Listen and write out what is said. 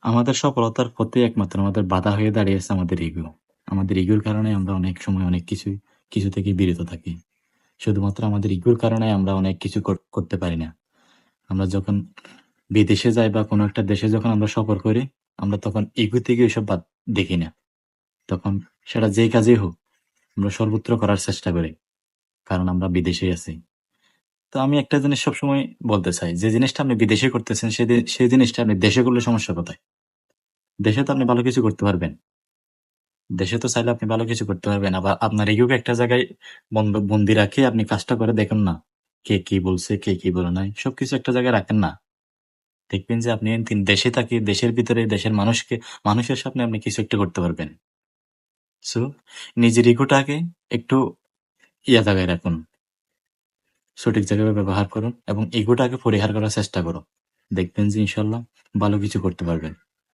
আমাদের সফলতার পথে একমাত্র আমাদের বাধা হয়ে দাঁড়িয়েছে আমাদের ইগো। আমাদের ইগোর কারণে আমরা অনেক সময় অনেক কিছু থেকে বিরত থাকি। শুধুমাত্র আমাদের ইগোর কারণে আমরা অনেক কিছু করতে পারি না। আমরা যখন বিদেশে যাই বা কোনো একটা দেশে যখন আমরা সফর করি, আমরা তখন ইগো থেকে ওইসব বাদ দেখি না। তখন সেটা যেই কাজেই হোক, আমরা সর্বত্র করার চেষ্টা করি। কারণ আমরা বিদেশেই আছি। তো আমি একটা জিনিস সবসময় বলতে চাই, যে জিনিসটা আপনি বিদেশে করতেছেন সেই জিনিসটা আপনি দেশে করলে সমস্যা কোথায়? দেশে তো আপনি ভালো কিছু করতে পারবেন। দেশে তো চাইলে আপনি ভালো কিছু করতে পারবেন। আবার আপনার ইগোকে একটা জায়গায় বন্দি রাখে আপনি কাজটা করে দেখুন না। কে কি বলছে, কে কি বলে নাই, সবকিছু একটা জায়গায় রাখেন না। দেখবেন যে আপনি দেশে থাকি, দেশের ভিতরে দেশের মানুষের সামনে আপনি কিছু একটা করতে পারবেন। সো নিজের ইগোটাকে একটু জায়গায় রাখুন, সঠিক জায়গায় ব্যবহার করুন এবং ইগোটাকে পরিহার করার চেষ্টা করুন। দেখবেন যে ইনশাল্লাহ ভালো কিছু করতে পারবেন।